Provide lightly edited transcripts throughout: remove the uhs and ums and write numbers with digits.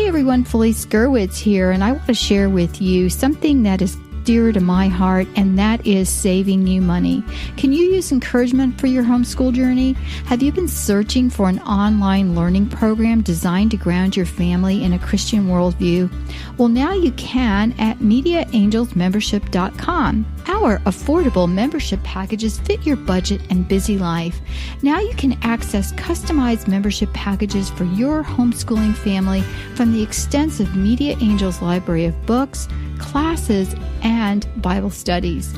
everyone, Felice Gerwitz here, and I want to share with you something that is dear to my heart, and that is saving you money. Can you use encouragement for your homeschool journey? Have you been searching for an online learning program designed to ground your family in a Christian worldview? Well, now you can at MediaAngelsMembership.com. Our affordable membership packages fit your budget and busy life. Now you can access customized membership packages for your homeschooling family from the extensive Media Angels library of books, classes, and Bible studies.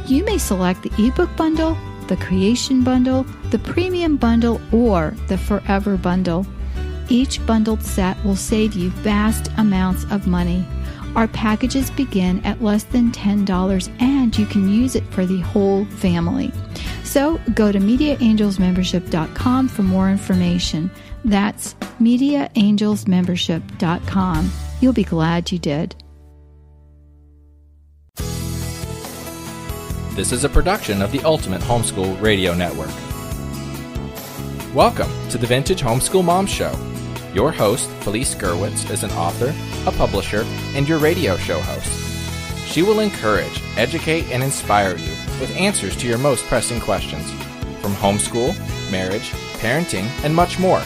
You may select the ebook bundle, the creation bundle, the premium bundle, or the forever bundle. Each bundled set will save you vast amounts of money. Our packages begin at less than $10, and you can use it for the whole family. So go to MediaAngelsMembership.com for more information. That's MediaAngelsMembership.com. You'll be glad you did. This is a production of the Ultimate Homeschool Radio Network. Welcome to the Vintage Homeschool Mom Show. Your host, Felice Gerwitz, is an author, a publisher, and your radio show host. She will encourage, educate, and inspire you with answers to your most pressing questions, from homeschool, marriage, parenting, and much more.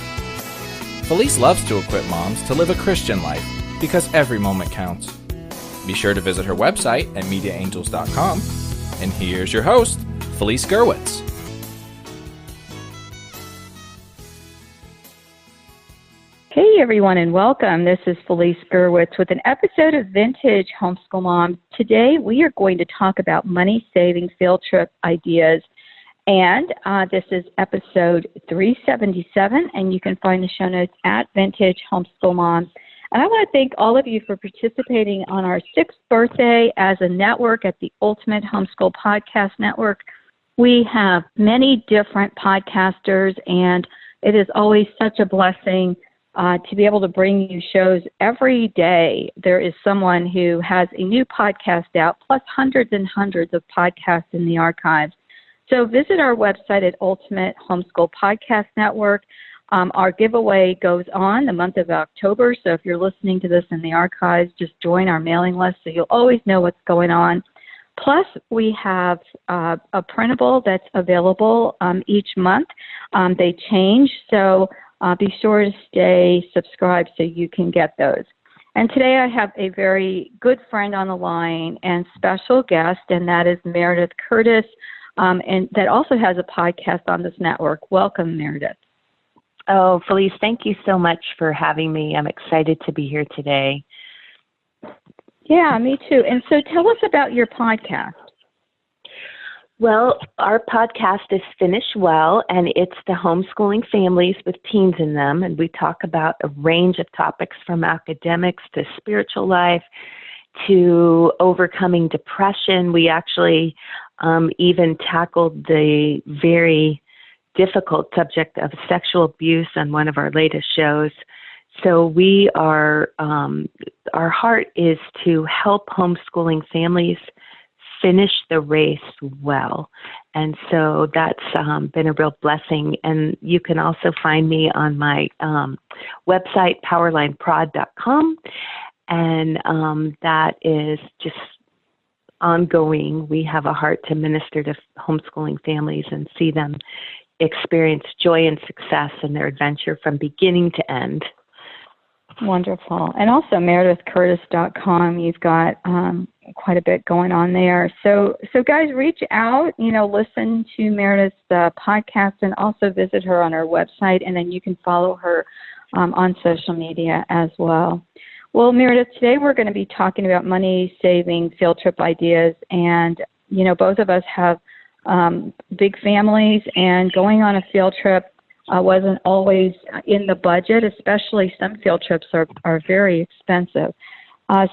Felice loves to equip moms to live a Christian life because every moment counts. Be sure to visit her website at MediaAngels.com. And here's your host, Felice Gerwitz. Hey everyone, and welcome. This is Felice Gerwitz with an episode of Vintage Homeschool Moms. Today we are going to talk about money-saving field trip ideas, and this is episode 377, and you can find the show notes at Vintage Homeschool Moms. And I want to thank all of you for participating on our 6th birthday as a network at the Ultimate Homeschool Podcast Network. We have many different podcasters, and it is always such a blessing to be able to bring you shows every day. There is someone who has a new podcast out, plus hundreds and hundreds of podcasts in the archives. So visit our website at Ultimate Homeschool Podcast Network. Our giveaway goes on the month of October, so if you're listening to this in the archives, just join our mailing list so you'll always know what's going on. Plus, we have a printable that's available each month. They change, so be sure to stay subscribed so you can get those. And today I have a very good friend on the line and special guest, and that is Meredith Curtis, and that also has a podcast on this network. Welcome, Meredith. Oh, Felice, thank you so much for having me. I'm excited to be here today. Yeah, me too. And so tell us about your podcast. Well, our podcast is Finish Well, and it's the homeschooling families with teens in them. And we talk about a range of topics from academics to spiritual life to overcoming depression. We actually even tackled the very difficult subject of sexual abuse on one of our latest shows. So we are, our heart is to help homeschooling families finish the race well. And so that's been a real blessing. And you can also find me on my website, powerlineprod.com. And that is just ongoing. We have a heart to minister to homeschooling families and see them experience joy and success in their adventure from beginning to end. Wonderful. And also MeredithCurtis.com. You've got quite a bit going on there. So guys, reach out, listen to Meredith's podcast and also visit her on her website, and then you can follow her on social media as well. Well, Meredith, today we're going to be talking about money-saving field trip ideas, and, both of us have big families, and going on a field trip wasn't always in the budget, especially some field trips are very expensive.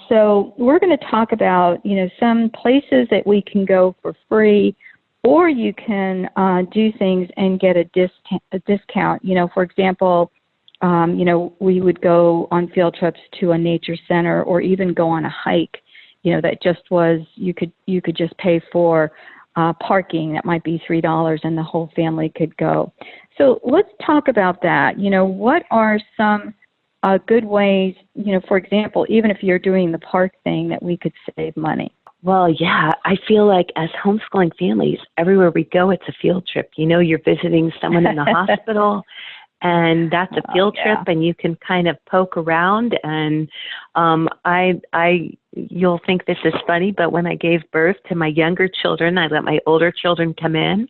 So we're going to talk about, some places that we can go for free, or you can do things and get a discount. For example, we would go on field trips to a nature center, or even go on a hike, that just was, you could just pay for parking. That might be $3 and the whole family could go. So let's talk about that. What are some good ways, for example, even if you're doing the park thing, that we could save money? Well, yeah, I feel like as homeschooling families, everywhere we go, it's a field trip. You're visiting someone in the hospital, and that's a field trip, and you can kind of poke around. And you'll think this is funny, but when I gave birth to my younger children, I let my older children come in,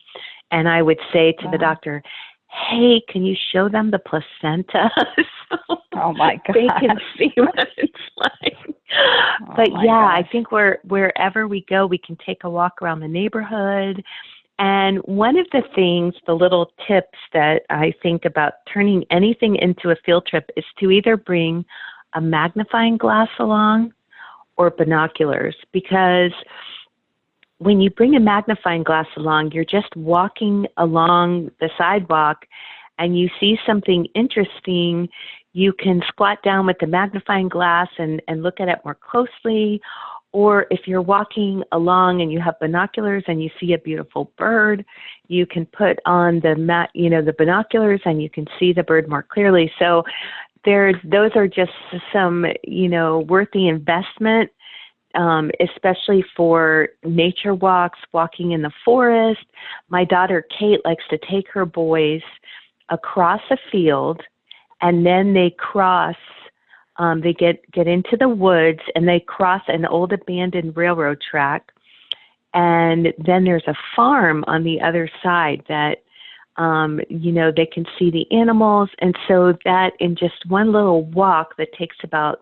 and I would say to the doctor, "Hey, can you show them the placenta?" Oh my God! They can see what it's like. But I think wherever we go, we can take a walk around the neighborhood. And one of the things, the little tips that I think about turning anything into a field trip is to either bring a magnifying glass along or binoculars, because when you bring a magnifying glass along, you're just walking along the sidewalk and you see something interesting, you can squat down with the magnifying glass and look at it more closely. Or if you're walking along and you have binoculars and you see a beautiful bird, you can put on the binoculars and you can see the bird more clearly. So those are just some, worthy investment, especially for nature walks, walking in the forest. My daughter Kate likes to take her boys across a field, and then they cross, they get into the woods, and they cross an old abandoned railroad track. And then there's a farm on the other side that, they can see the animals. And so that in just one little walk that takes about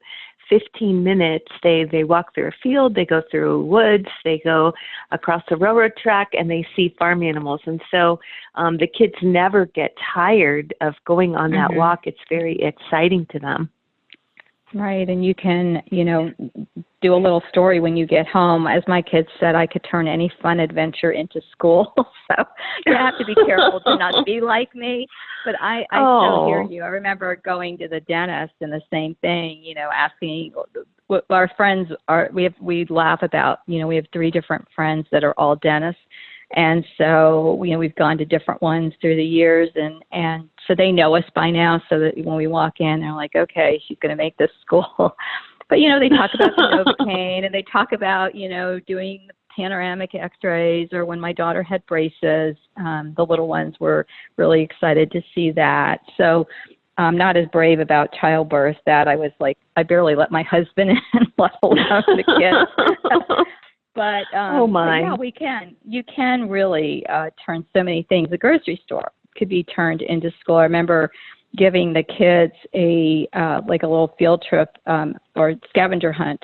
15 minutes, they walk through a field, they go through woods, they go across the railroad track, and they see farm animals. And so the kids never get tired of going on that walk. It's very exciting to them. Right, and you can, do a little story when you get home. As my kids said, I could turn any fun adventure into school. So you have to be careful to not be like me. But I still hear you. I remember going to the dentist and the same thing, asking what our friends are. We laugh about, we have 3 different friends that are all dentists. And so, we've gone to different ones through the years, and so they know us by now, so that when we walk in, they're like, okay, she's going to make this school. But, they talk about the Novocaine, and they talk about, doing panoramic x-rays, or when my daughter had braces, the little ones were really excited to see that. So I'm not as brave about childbirth that I was like, I barely let my husband in, let alone the kids. But we can. You can really turn so many things. The grocery store could be turned into school. I remember giving the kids a little field trip or scavenger hunt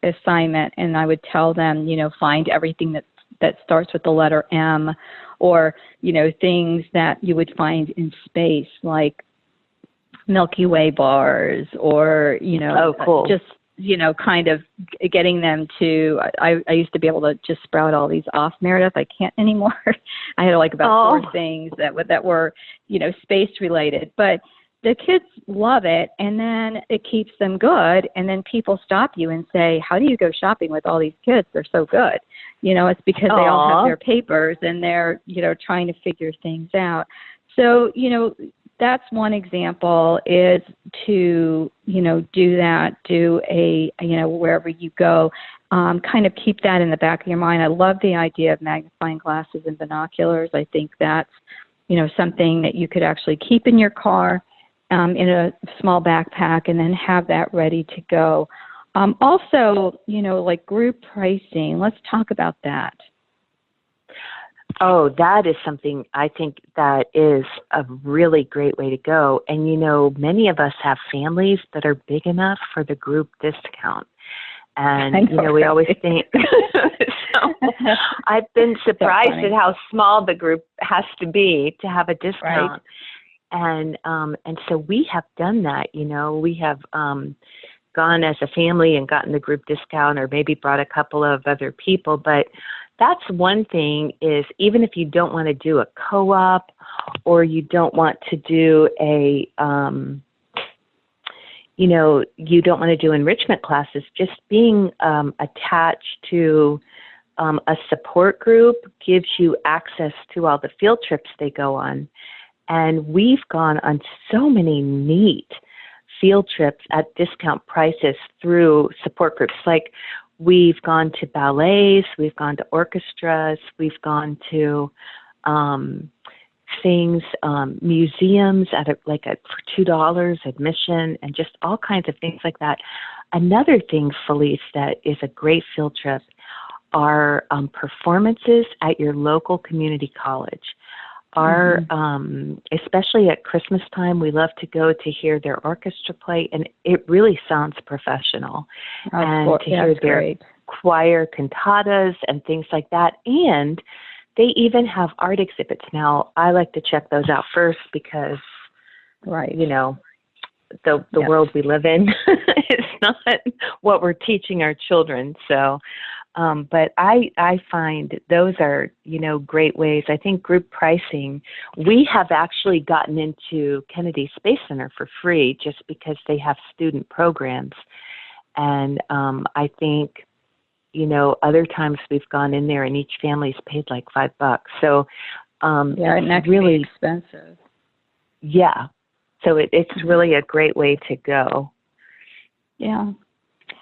assignment, and I would tell them, find everything that starts with the letter M, or things that you would find in space, like Milky Way bars, or cool. Just kind of getting them to, I used to be able to just sprout all these off, Meredith. I can't anymore. I had about 4 things that were, space related, but the kids love it. And then it keeps them good. And then people stop you and say, how do you go shopping with all these kids? They're so good. It's because they all have their papers and they're, trying to figure things out. So, that's one example, is to, do that, wherever you go, kind of keep that in the back of your mind. I love the idea of magnifying glasses and binoculars. I think that's, something that you could actually keep in your car, in a small backpack, and then have that ready to go. Also, like group pricing, let's talk about that. Oh, that is something I think that is a really great way to go. And, many of us have families that are big enough for the group discount. And, we always think, so I've been surprised at how small the group has to be to have a discount. Right. And so we have done that, we have gone as a family and gotten the group discount, or maybe brought a couple of other people. But that's one thing, is even if you don't want to do a co-op, or you don't want to do you don't want to do enrichment classes, just being attached to a support group gives you access to all the field trips they go on. And we've gone on so many neat field trips at discount prices through support groups. Like we've gone to ballets, we've gone to orchestras, we've gone to things, museums for $2 admission, and just all kinds of things like that. Another thing, Felice, that is a great field trip are performances at your local community college. Especially at Christmas time, we love to go to hear their orchestra play, and it really sounds professional. And to hear their choir cantatas and things like that. And they even have art exhibits. Now, I like to check those out first because, the world we live in is not what we're teaching our children. So, but I find those are, great ways. I think group pricing, we have actually gotten into Kennedy Space Center for free just because they have student programs. And I think, other times we've gone in there and each family's paid like $5. So it's really expensive. Yeah. So it's really a great way to go. Yeah.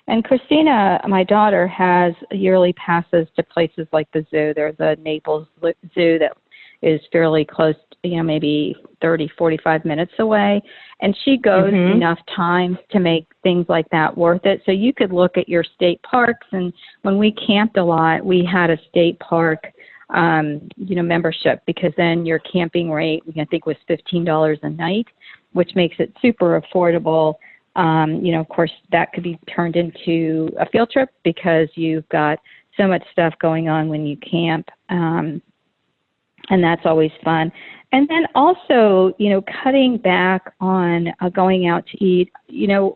And Christina, my daughter, has yearly passes to places like the zoo. There's a Naples Zoo that is fairly close, maybe 30, 45 minutes away. And she goes enough times to make things like that worth it. So you could look at your state parks. And when we camped a lot, we had a state park, membership, because then your camping rate, I think, was $15 a night, which makes it super affordable. Of course, that could be turned into a field trip because you've got so much stuff going on when you camp, and that's always fun. And then also, cutting back on going out to eat.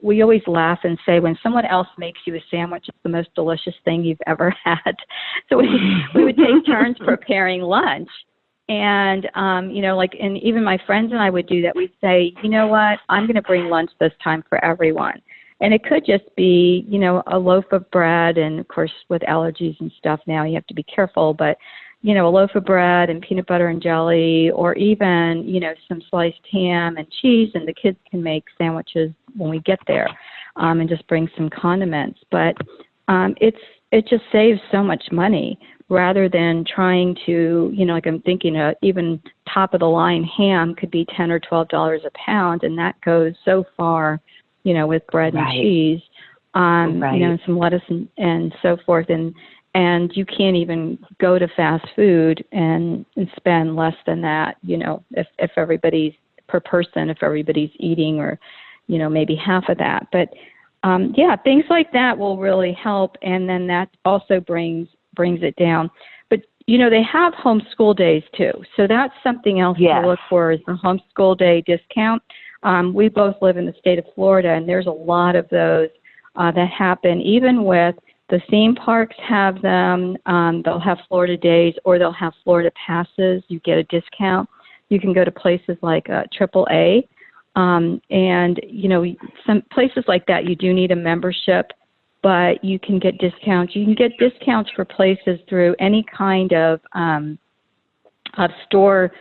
We always laugh and say when someone else makes you a sandwich, it's the most delicious thing you've ever had. So we would take turns preparing lunch. And, and even my friends and I would do that. We'd say, you know what, I'm going to bring lunch this time for everyone. And it could just be, a loaf of bread. And, of course, with allergies and stuff now, you have to be careful. But, a loaf of bread and peanut butter and jelly, or even, some sliced ham and cheese. And the kids can make sandwiches when we get there, and just bring some condiments. But it just saves so much money, rather than trying to, I'm thinking even top of the line ham could be $10 or $12 a pound, and that goes so far, with bread and cheese, and some lettuce and so forth, and you can't even go to fast food and spend less than that, if everybody's per person, if everybody's eating, or, maybe half of that. But things like that will really help, and then that also brings it down. But, they have homeschool days too. So that's something else to look for, is the homeschool day discount. We both live in the state of Florida, and there's a lot of those that happen. Even with the theme parks have them. They'll have Florida days, or they'll have Florida passes. You get a discount. You can go to places like AAA. And, some places like that, you do need a membership, but you can get discounts. You can get discounts for places through any kind of store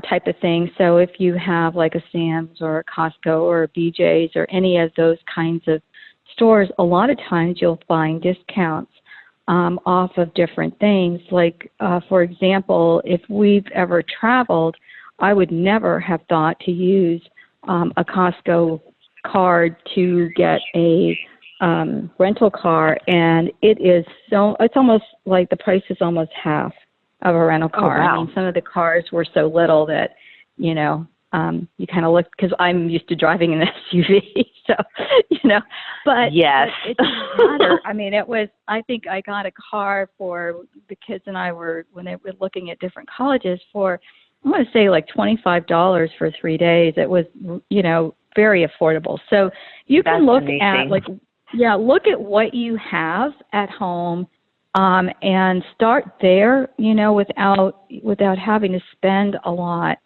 type of thing. So if you have like a Sam's or a Costco or a BJ's or any of those kinds of stores, a lot of times you'll find discounts off of different things. Like, for example, if we've ever traveled, I would never have thought to use a Costco card to get a rental car, and it's almost like the price is almost half of a rental car. Oh, wow. I mean, some of the cars were so little that, you kind of look, because I'm used to driving an SUV, so, but yes, but it doesn't matter. I mean, I think I got a car for the kids, and I when they were looking at different colleges, for, I want to say, like $25 for 3 days. It was, very affordable. So you can look at, look at what you have at home, and start there, without having to spend a lot.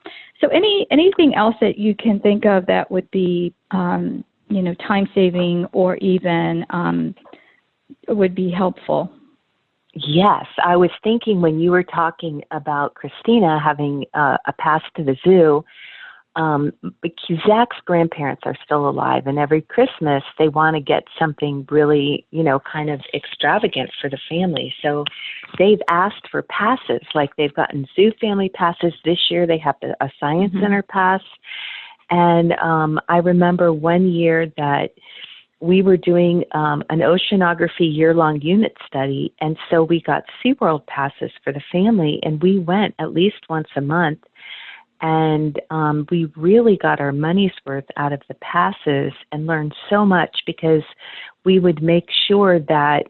So anything else that you can think of that would be, time saving, or even would be helpful? Yes, I was thinking when you were talking about Christina having a pass to the zoo, Zach's grandparents are still alive, and every Christmas they want to get something really, kind of extravagant for the family. So they've asked for passes, like they've gotten zoo family passes. This year they have a science center pass. And I remember one year that we were doing an oceanography year-long unit study, and so we got SeaWorld passes for the family, and we went at least once a month. And we really got our money's worth out of the passes and learned so much, because we would make sure that,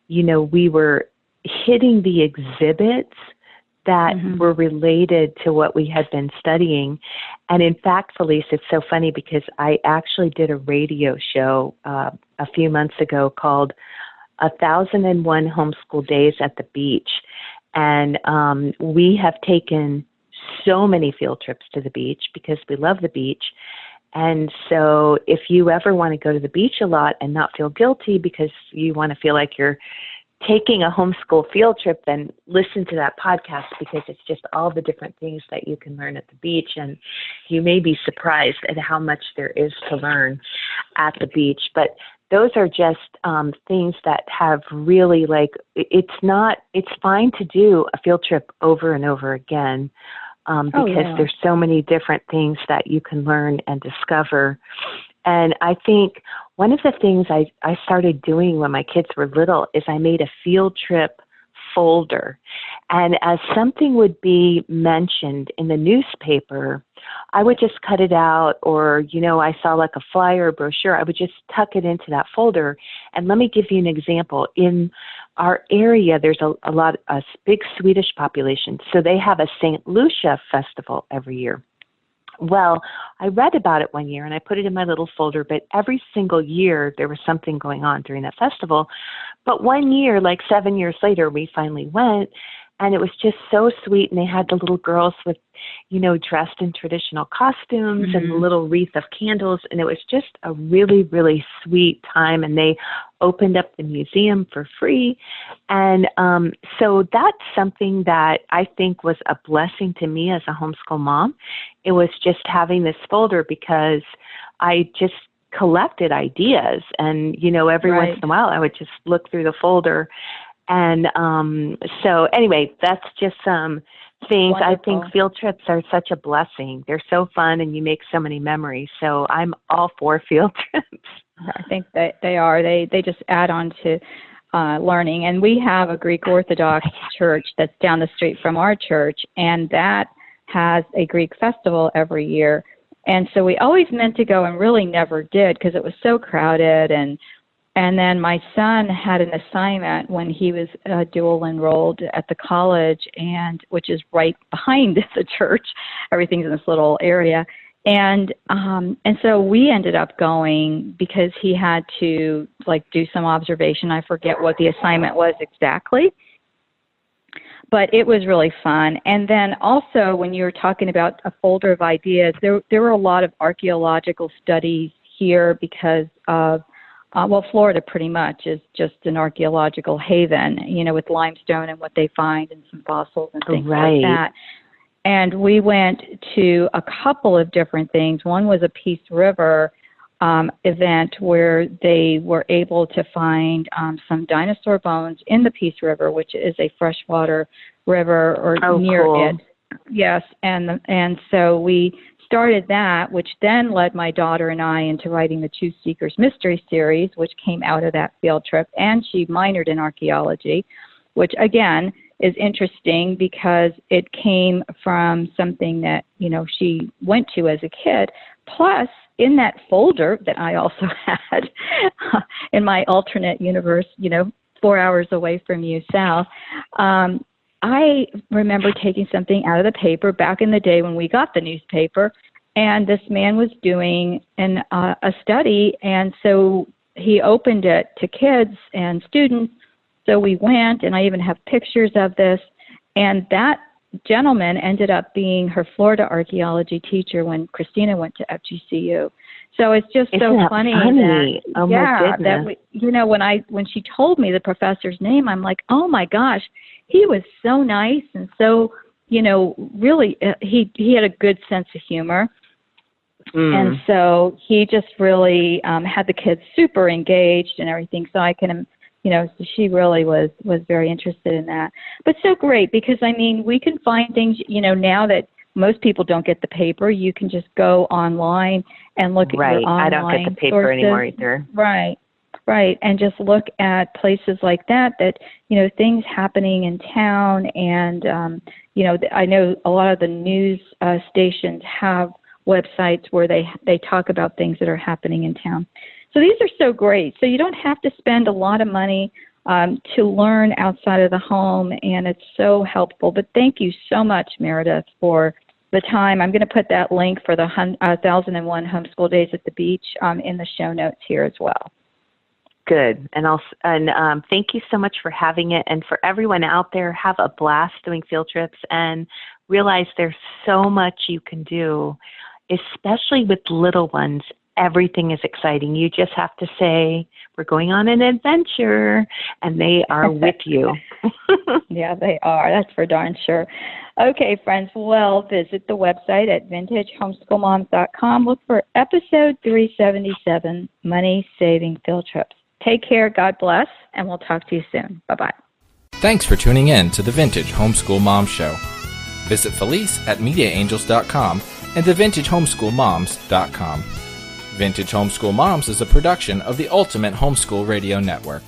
we were hitting the exhibits that were related to what we had been studying. And in fact, Felice, it's so funny because I actually did a radio show a few months ago called 1001 Homeschool Days at the Beach. And we have taken so many field trips to the beach because we love the beach. And so if you ever want to go to the beach a lot and not feel guilty because you want to feel like you're taking a homeschool field trip, then listen to that podcast, because it's just all the different things that you can learn at the beach. And you may be surprised at how much there is to learn at the beach. But those are just things that have really, it's fine to do a field trip over and over again, because there's so many different things that you can learn and discover. And I think one of the things I started doing when my kids were little is I made a field trip folder. And as something would be mentioned in the newspaper, I would just cut it out, or, I saw like a flyer or brochure, I would just tuck it into that folder. And let me give you an example. In our area, there's a big Swedish population. So they have a St. Lucia festival every year. Well, I read about it one year and I put it in my little folder, but every single year there was something going on during that festival. But one year, like 7 years later, we finally went, and it was just so sweet. And they had the little girls with, dressed in traditional costumes and the little wreath of candles. And it was just a really, really sweet time. And they opened up the museum for free. And so that's something that I think was a blessing to me as a homeschool mom. It was just having this folder, because I just collected ideas. And, every once in a while I would just look through the folder. And so anyway, that's just some things. Wonderful. I think field trips are such a blessing. They're so fun, and you make so many memories. So I'm all for field trips. I think that they are. They just add on to learning. And we have a Greek Orthodox church that's down the street from our church, and that has a Greek festival every year. And so we always meant to go and really never did, because it was so crowded. And then my son had an assignment when he was dual enrolled at the college, and which is right behind the church. Everything's in this little area. And so we ended up going because he had to do some observation. I forget what the assignment was exactly, but it was really fun. And then also, when you were talking about a folder of ideas, there were a lot of archaeological studies here because of Florida pretty much is just an archaeological haven, with limestone and what they find and some fossils and things like that. And we went to a couple of different things. One was a Peace River event where they were able to find some dinosaur bones in the Peace River, which is a freshwater river or near it. Yes, and so we started that, which then led my daughter and I into writing the Two Seekers Mystery Series, which came out of that field trip. And she minored in archaeology, which again is interesting because it came from something that, she went to as a kid. Plus, in that folder that I also had in my alternate universe, 4 hours away from you south, I remember taking something out of the paper back in the day when we got the newspaper, and this man was doing a study, and so he opened it to kids and students. So we went, and I even have pictures of this, and that gentleman ended up being her Florida archaeology teacher when Christina went to FGCU. So it's just so funny. That, oh my goodness. That when she told me the professor's name, I'm like, oh my gosh, he was so nice and so, really, he had a good sense of humor. And so he just really had the kids super engaged and everything. So I can, so she really was very interested in that. But so great, because, I mean, we can find things, now that most people don't get the paper, you can just go online and look at your online I don't get the paper sources. anymore either. Right. And just look at places like that, things happening in town. And, I know a lot of the news stations have websites where they talk about things that are happening in town. So these are so great. So you don't have to spend a lot of money to learn outside of the home, and it's so helpful. But thank you so much, Meredith, for the time. I'm going to put that link for the 1001 Homeschool Days at the Beach in the show notes here as well. Good. And thank you so much for having it. And for everyone out there, have a blast doing field trips and realize there's so much you can do, especially with little ones. Everything is exciting. You just have to say, we're going on an adventure, and they are with you. Yeah, they are. That's for darn sure. Okay, friends, well, visit the website at vintagehomeschoolmoms.com. Look for episode 377, Money Saving Field Trips. Take care, God bless, and we'll talk to you soon. Bye-bye. Thanks for tuning in to the Vintage Homeschool Mom Show. Visit Felice at MediaAngels.com and TheVintageHomeschoolMoms.com. Vintage Homeschool Moms is a production of the Ultimate Homeschool Radio Network.